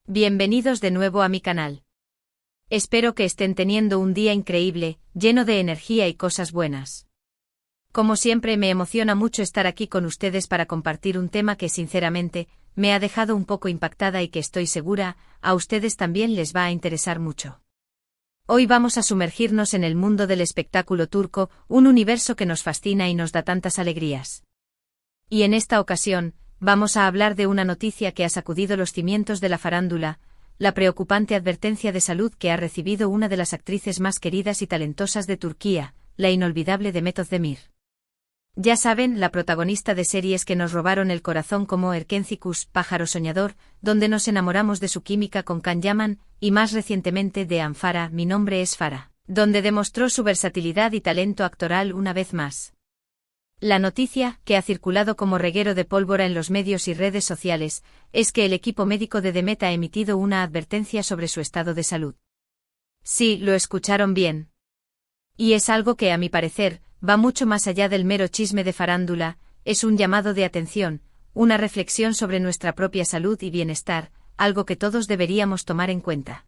Bienvenidos de nuevo a mi canal. Espero que estén teniendo un día increíble, lleno de energía y cosas buenas. Como siempre me emociona mucho estar aquí con ustedes para compartir un tema que sinceramente, me ha dejado un poco impactada y que estoy segura, a ustedes también les va a interesar mucho. Hoy vamos a sumergirnos en el mundo del espectáculo turco, un universo que nos fascina y nos da tantas alegrías. Y en esta ocasión, vamos a hablar de una noticia que ha sacudido los cimientos de la farándula, la preocupante advertencia de salud que ha recibido una de las actrices más queridas y talentosas de Turquía, la inolvidable Demet Özdemir. Ya saben, la protagonista de series que nos robaron el corazón como Erkencikus, Pájaro Soñador, donde nos enamoramos de su química con Can Yaman, y más recientemente de Anfara, Mi nombre es Farah, donde demostró su versatilidad y talento actoral una vez más. La noticia, que ha circulado como reguero de pólvora en los medios y redes sociales, es que el equipo médico de Demet ha emitido una advertencia sobre su estado de salud. Sí, lo escucharon bien. Y es algo que, a mi parecer, va mucho más allá del mero chisme de farándula, es un llamado de atención, una reflexión sobre nuestra propia salud y bienestar, algo que todos deberíamos tomar en cuenta.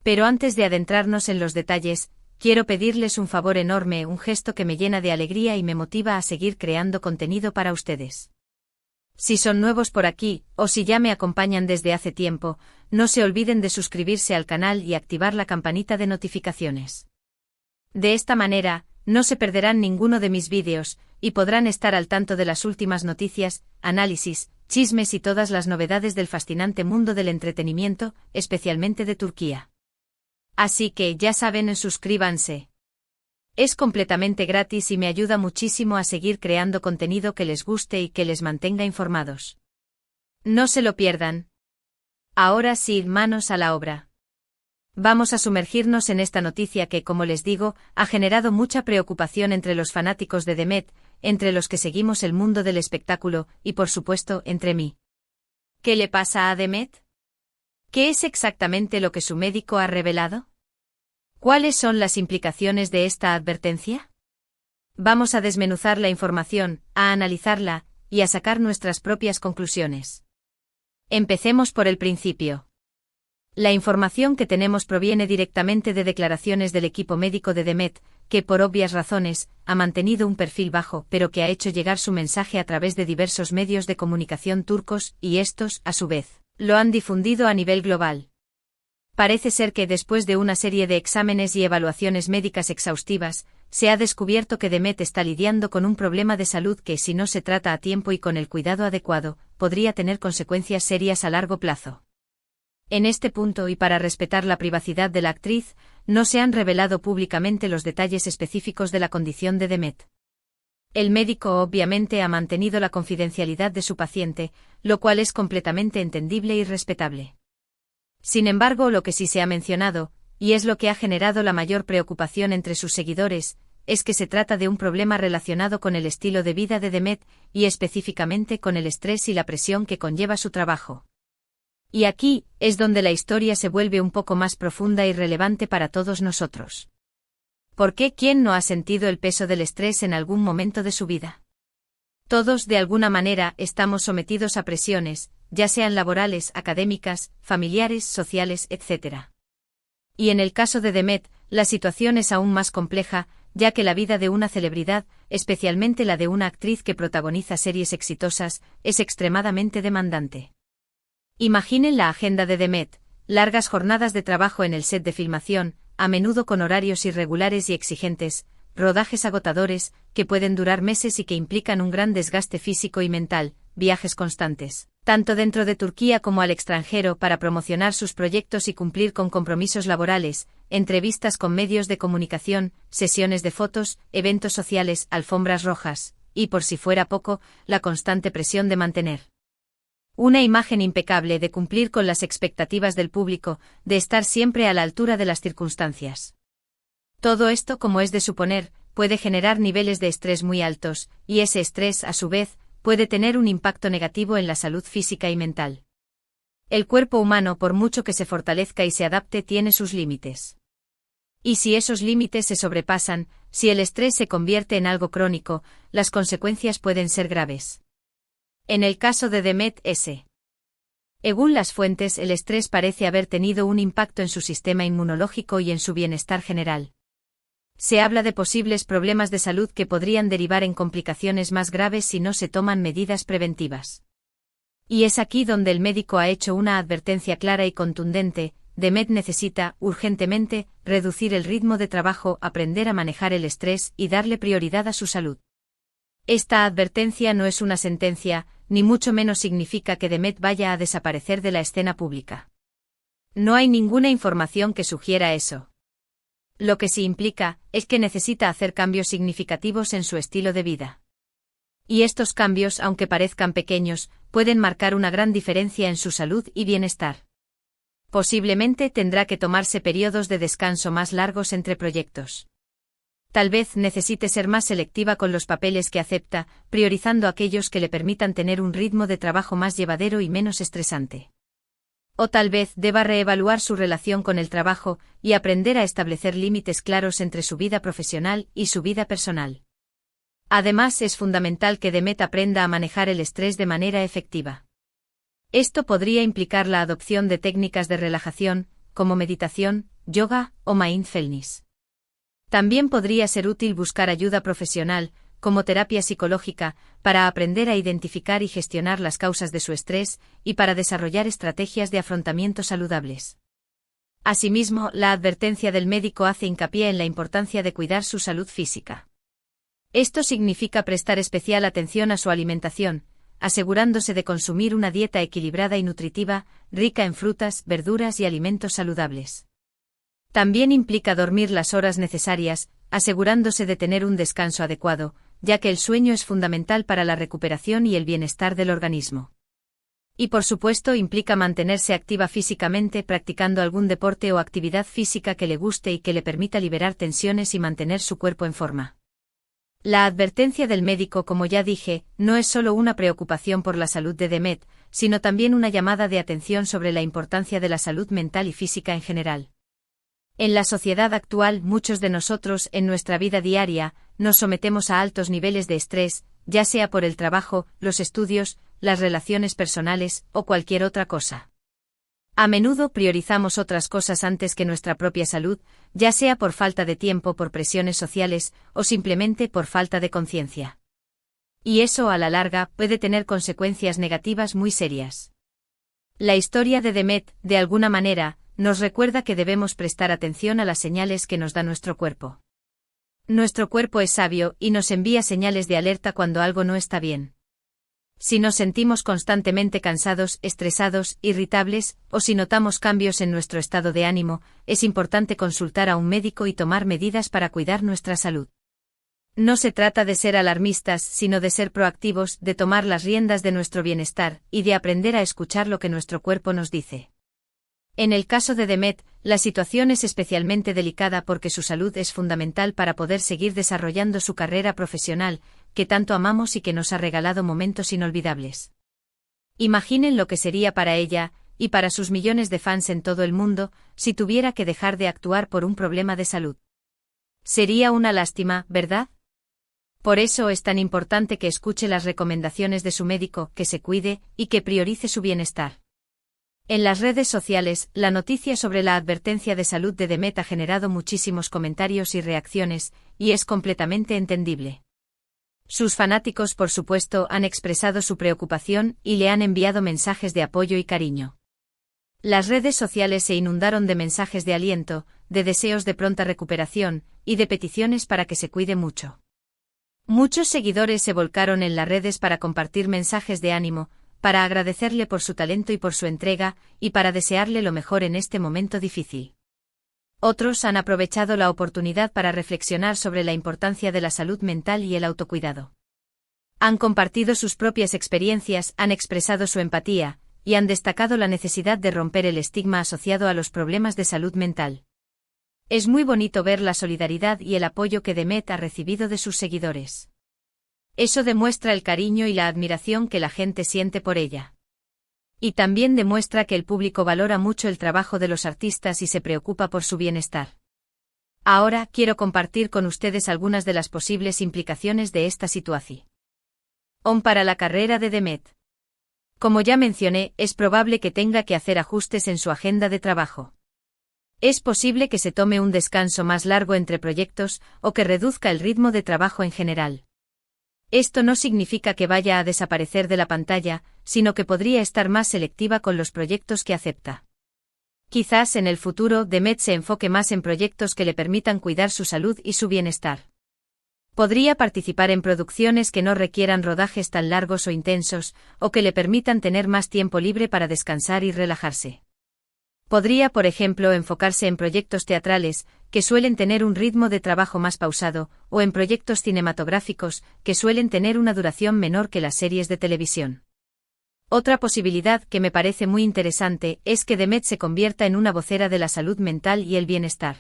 Pero antes de adentrarnos en los detalles, quiero pedirles un favor enorme, un gesto que me llena de alegría y me motiva a seguir creando contenido para ustedes. Si son nuevos por aquí, o si ya me acompañan desde hace tiempo, no se olviden de suscribirse al canal y activar la campanita de notificaciones. De esta manera, no se perderán ninguno de mis vídeos, y podrán estar al tanto de las últimas noticias, análisis, chismes y todas las novedades del fascinante mundo del entretenimiento, especialmente de Turquía. Así que ya saben, suscríbanse. Es completamente gratis y me ayuda muchísimo a seguir creando contenido que les guste y que les mantenga informados. No se lo pierdan. Ahora sí, manos a la obra. Vamos a sumergirnos en esta noticia que, como les digo, ha generado mucha preocupación entre los fanáticos de Demet, entre los que seguimos el mundo del espectáculo, y por supuesto, entre mí. ¿Qué le pasa a Demet? ¿Qué es exactamente lo que su médico ha revelado? ¿Cuáles son las implicaciones de esta advertencia? Vamos a desmenuzar la información, a analizarla, y a sacar nuestras propias conclusiones. Empecemos por el principio. La información que tenemos proviene directamente de declaraciones del equipo médico de Demet, que por obvias razones, ha mantenido un perfil bajo, pero que ha hecho llegar su mensaje a través de diversos medios de comunicación turcos, y estos, a su vez, lo han difundido a nivel global. Parece ser que después de una serie de exámenes y evaluaciones médicas exhaustivas, se ha descubierto que Demet está lidiando con un problema de salud que, si no se trata a tiempo y con el cuidado adecuado, podría tener consecuencias serias a largo plazo. En este punto, y para respetar la privacidad de la actriz, no se han revelado públicamente los detalles específicos de la condición de Demet. El médico obviamente ha mantenido la confidencialidad de su paciente, lo cual es completamente entendible y respetable. Sin embargo, lo que sí se ha mencionado, y es lo que ha generado la mayor preocupación entre sus seguidores, es que se trata de un problema relacionado con el estilo de vida de Demet, y específicamente con el estrés y la presión que conlleva su trabajo. Y aquí, es donde la historia se vuelve un poco más profunda y relevante para todos nosotros. ¿Por qué quién no ha sentido el peso del estrés en algún momento de su vida? Todos, de alguna manera, estamos sometidos a presiones, ya sean laborales, académicas, familiares, sociales, etc. Y en el caso de Demet, la situación es aún más compleja, ya que la vida de una celebridad, especialmente la de una actriz que protagoniza series exitosas, es extremadamente demandante. Imaginen la agenda de Demet, largas jornadas de trabajo en el set de filmación, a menudo con horarios irregulares y exigentes, rodajes agotadores, que pueden durar meses y que implican un gran desgaste físico y mental, viajes constantes, tanto dentro de Turquía como al extranjero para promocionar sus proyectos y cumplir con compromisos laborales, entrevistas con medios de comunicación, sesiones de fotos, eventos sociales, alfombras rojas, y por si fuera poco, la constante presión de mantener una imagen impecable, de cumplir con las expectativas del público, de estar siempre a la altura de las circunstancias. Todo esto, como es de suponer, puede generar niveles de estrés muy altos, y ese estrés, a su vez, puede tener un impacto negativo en la salud física y mental. El cuerpo humano, por mucho que se fortalezca y se adapte, tiene sus límites. Y si esos límites se sobrepasan, si el estrés se convierte en algo crónico, las consecuencias pueden ser graves. En el caso de Demet, ese Según las fuentes, el estrés parece haber tenido un impacto en su sistema inmunológico y en su bienestar general. Se habla de posibles problemas de salud que podrían derivar en complicaciones más graves si no se toman medidas preventivas. Y es aquí donde el médico ha hecho una advertencia clara y contundente: Demet necesita, urgentemente, reducir el ritmo de trabajo, aprender a manejar el estrés y darle prioridad a su salud. Esta advertencia no es una sentencia, ni mucho menos significa que Demet vaya a desaparecer de la escena pública. No hay ninguna información que sugiera eso. Lo que sí implica es que necesita hacer cambios significativos en su estilo de vida. Y estos cambios, aunque parezcan pequeños, pueden marcar una gran diferencia en su salud y bienestar. Posiblemente tendrá que tomarse periodos de descanso más largos entre proyectos. Tal vez necesite ser más selectiva con los papeles que acepta, priorizando aquellos que le permitan tener un ritmo de trabajo más llevadero y menos estresante. O tal vez deba reevaluar su relación con el trabajo y aprender a establecer límites claros entre su vida profesional y su vida personal. Además, es fundamental que Demet aprenda a manejar el estrés de manera efectiva. Esto podría implicar la adopción de técnicas de relajación, como meditación, yoga o mindfulness. También podría ser útil buscar ayuda profesional, como terapia psicológica, para aprender a identificar y gestionar las causas de su estrés y para desarrollar estrategias de afrontamiento saludables. Asimismo, la advertencia del médico hace hincapié en la importancia de cuidar su salud física. Esto significa prestar especial atención a su alimentación, asegurándose de consumir una dieta equilibrada y nutritiva, rica en frutas, verduras y alimentos saludables. También implica dormir las horas necesarias, asegurándose de tener un descanso adecuado, ya que el sueño es fundamental para la recuperación y el bienestar del organismo. Y por supuesto implica mantenerse activa físicamente practicando algún deporte o actividad física que le guste y que le permita liberar tensiones y mantener su cuerpo en forma. La advertencia del médico, como ya dije, no es solo una preocupación por la salud de Demet, sino también una llamada de atención sobre la importancia de la salud mental y física en general. En la sociedad actual, muchos de nosotros, en nuestra vida diaria, nos sometemos a altos niveles de estrés, ya sea por el trabajo, los estudios, las relaciones personales o cualquier otra cosa. A menudo priorizamos otras cosas antes que nuestra propia salud, ya sea por falta de tiempo, por presiones sociales o simplemente por falta de conciencia. Y eso, a la larga, puede tener consecuencias negativas muy serias. La historia de Demet, de alguna manera, nos recuerda que debemos prestar atención a las señales que nos da nuestro cuerpo. Nuestro cuerpo es sabio y nos envía señales de alerta cuando algo no está bien. Si nos sentimos constantemente cansados, estresados, irritables, o si notamos cambios en nuestro estado de ánimo, es importante consultar a un médico y tomar medidas para cuidar nuestra salud. No se trata de ser alarmistas, sino de ser proactivos, de tomar las riendas de nuestro bienestar y de aprender a escuchar lo que nuestro cuerpo nos dice. En el caso de Demet, la situación es especialmente delicada porque su salud es fundamental para poder seguir desarrollando su carrera profesional, que tanto amamos y que nos ha regalado momentos inolvidables. Imaginen lo que sería para ella, y para sus millones de fans en todo el mundo, si tuviera que dejar de actuar por un problema de salud. Sería una lástima, ¿verdad? Por eso es tan importante que escuche las recomendaciones de su médico, que se cuide y que priorice su bienestar. En las redes sociales, la noticia sobre la advertencia de salud de Demet ha generado muchísimos comentarios y reacciones, y es completamente entendible. Sus fanáticos, por supuesto, han expresado su preocupación y le han enviado mensajes de apoyo y cariño. Las redes sociales se inundaron de mensajes de aliento, de deseos de pronta recuperación, y de peticiones para que se cuide mucho. Muchos seguidores se volcaron en las redes para compartir mensajes de ánimo, para agradecerle por su talento y por su entrega, y para desearle lo mejor en este momento difícil. Otros han aprovechado la oportunidad para reflexionar sobre la importancia de la salud mental y el autocuidado. Han compartido sus propias experiencias, han expresado su empatía, y han destacado la necesidad de romper el estigma asociado a los problemas de salud mental. Es muy bonito ver la solidaridad y el apoyo que Demet ha recibido de sus seguidores. Eso demuestra el cariño y la admiración que la gente siente por ella. Y también demuestra que el público valora mucho el trabajo de los artistas y se preocupa por su bienestar. Ahora quiero compartir con ustedes algunas de las posibles implicaciones de esta situación. Para la carrera de Demet. Como ya mencioné, es probable que tenga que hacer ajustes en su agenda de trabajo. Es posible que se tome un descanso más largo entre proyectos o que reduzca el ritmo de trabajo en general. Esto no significa que vaya a desaparecer de la pantalla, sino que podría estar más selectiva con los proyectos que acepta. Quizás en el futuro Demet se enfoque más en proyectos que le permitan cuidar su salud y su bienestar. Podría participar en producciones que no requieran rodajes tan largos o intensos, o que le permitan tener más tiempo libre para descansar y relajarse. Podría, por ejemplo, enfocarse en proyectos teatrales, que suelen tener un ritmo de trabajo más pausado, o en proyectos cinematográficos, que suelen tener una duración menor que las series de televisión. Otra posibilidad que me parece muy interesante es que Demet se convierta en una vocera de la salud mental y el bienestar.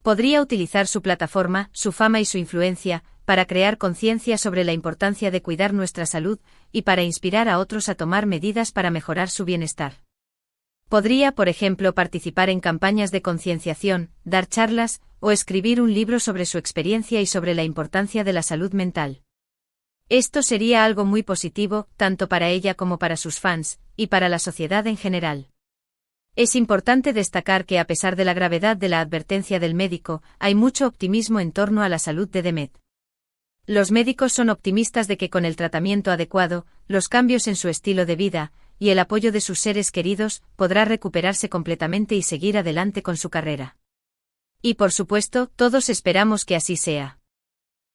Podría utilizar su plataforma, su fama y su influencia, para crear conciencia sobre la importancia de cuidar nuestra salud, y para inspirar a otros a tomar medidas para mejorar su bienestar. Podría, por ejemplo, participar en campañas de concienciación, dar charlas, o escribir un libro sobre su experiencia y sobre la importancia de la salud mental. Esto sería algo muy positivo, tanto para ella como para sus fans, y para la sociedad en general. Es importante destacar que a pesar de la gravedad de la advertencia del médico, hay mucho optimismo en torno a la salud de Demet. Los médicos son optimistas de que con el tratamiento adecuado, los cambios en su estilo de vida, y el apoyo de sus seres queridos, podrá recuperarse completamente y seguir adelante con su carrera. Y por supuesto, todos esperamos que así sea.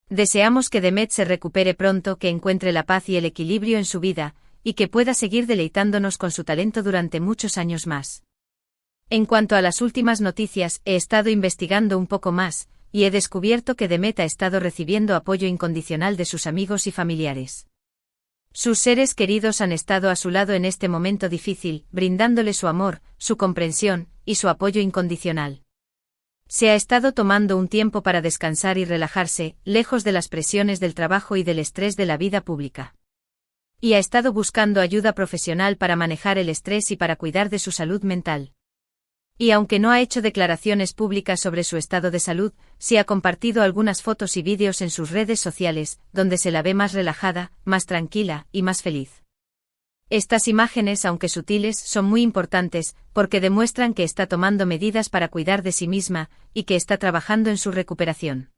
Deseamos que Demet se recupere pronto, que encuentre la paz y el equilibrio en su vida, y que pueda seguir deleitándonos con su talento durante muchos años más. En cuanto a las últimas noticias, he estado investigando un poco más, y he descubierto que Demet ha estado recibiendo apoyo incondicional de sus amigos y familiares. Sus seres queridos han estado a su lado en este momento difícil, brindándole su amor, su comprensión, y su apoyo incondicional. Se ha estado tomando un tiempo para descansar y relajarse, lejos de las presiones del trabajo y del estrés de la vida pública. Y ha estado buscando ayuda profesional para manejar el estrés y para cuidar de su salud mental. Y aunque no ha hecho declaraciones públicas sobre su estado de salud, sí ha compartido algunas fotos y vídeos en sus redes sociales, donde se la ve más relajada, más tranquila y más feliz. Estas imágenes, aunque sutiles, son muy importantes, porque demuestran que está tomando medidas para cuidar de sí misma, y que está trabajando en su recuperación.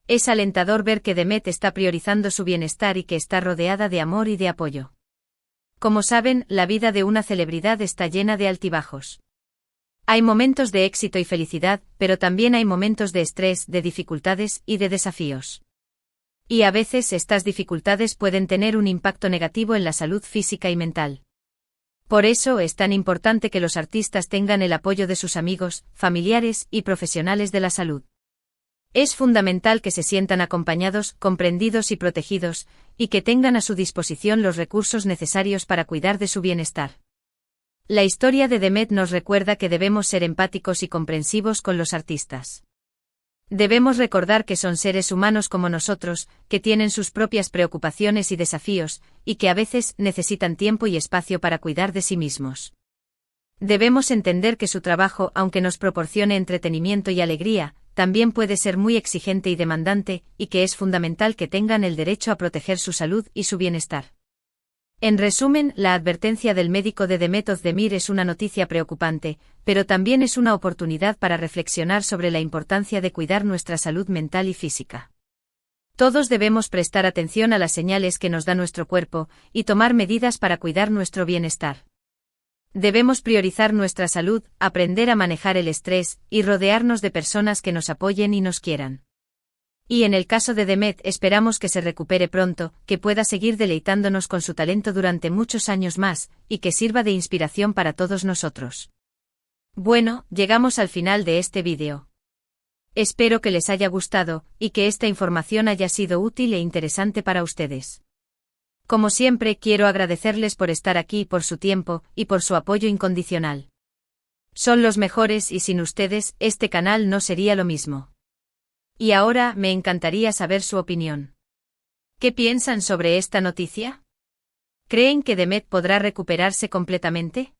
Es alentador ver que Demet está priorizando su bienestar y que está rodeada de amor y de apoyo. Como saben, la vida de una celebridad está llena de altibajos. Hay momentos de éxito y felicidad, pero también hay momentos de estrés, de dificultades y de desafíos. Y a veces estas dificultades pueden tener un impacto negativo en la salud física y mental. Por eso es tan importante que los artistas tengan el apoyo de sus amigos, familiares y profesionales de la salud. Es fundamental que se sientan acompañados, comprendidos y protegidos, y que tengan a su disposición los recursos necesarios para cuidar de su bienestar. La historia de Demet nos recuerda que debemos ser empáticos y comprensivos con los artistas. Debemos recordar que son seres humanos como nosotros, que tienen sus propias preocupaciones y desafíos, y que a veces necesitan tiempo y espacio para cuidar de sí mismos. Debemos entender que su trabajo, aunque nos proporcione entretenimiento y alegría, también puede ser muy exigente y demandante, y que es fundamental que tengan el derecho a proteger su salud y su bienestar. En resumen, la advertencia del médico de Demet Özdemir es una noticia preocupante, pero también es una oportunidad para reflexionar sobre la importancia de cuidar nuestra salud mental y física. Todos debemos prestar atención a las señales que nos da nuestro cuerpo, y tomar medidas para cuidar nuestro bienestar. Debemos priorizar nuestra salud, aprender a manejar el estrés, y rodearnos de personas que nos apoyen y nos quieran. Y en el caso de Demet esperamos que se recupere pronto, que pueda seguir deleitándonos con su talento durante muchos años más, y que sirva de inspiración para todos nosotros. Bueno, llegamos al final de este vídeo. Espero que les haya gustado, y que esta información haya sido útil e interesante para ustedes. Como siempre, quiero agradecerles por estar aquí, por su tiempo, y por su apoyo incondicional. Son los mejores y sin ustedes, este canal no sería lo mismo. Y ahora, me encantaría saber su opinión. ¿Qué piensan sobre esta noticia? ¿Creen que Demet podrá recuperarse completamente?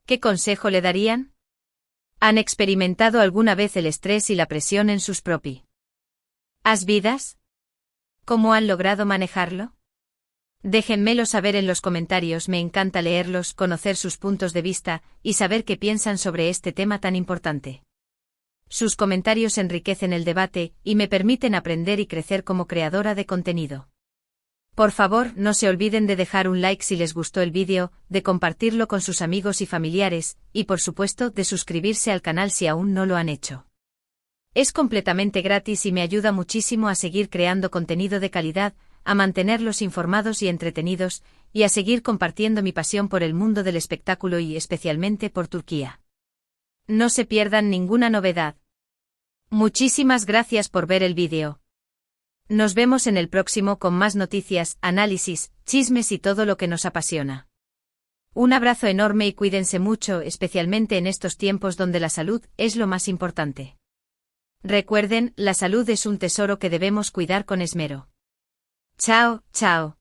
¿Qué consejo le darían? ¿Han experimentado alguna vez el estrés y la presión en sus propias vidas? ¿Cómo han logrado manejarlo? Déjenmelo saber en los comentarios, me encanta leerlos, conocer sus puntos de vista y saber qué piensan sobre este tema tan importante. Sus comentarios enriquecen el debate y me permiten aprender y crecer como creadora de contenido. Por favor, no se olviden de dejar un like si les gustó el vídeo, de compartirlo con sus amigos y familiares, y por supuesto de suscribirse al canal si aún no lo han hecho. Es completamente gratis y me ayuda muchísimo a seguir creando contenido de calidad, a mantenerlos informados y entretenidos, y a seguir compartiendo mi pasión por el mundo del espectáculo y especialmente por Turquía. No se pierdan ninguna novedad. Muchísimas gracias por ver el vídeo. Nos vemos en el próximo con más noticias, análisis, chismes y todo lo que nos apasiona. Un abrazo enorme y cuídense mucho, especialmente en estos tiempos donde la salud es lo más importante. Recuerden, la salud es un tesoro que debemos cuidar con esmero. Chao, chao.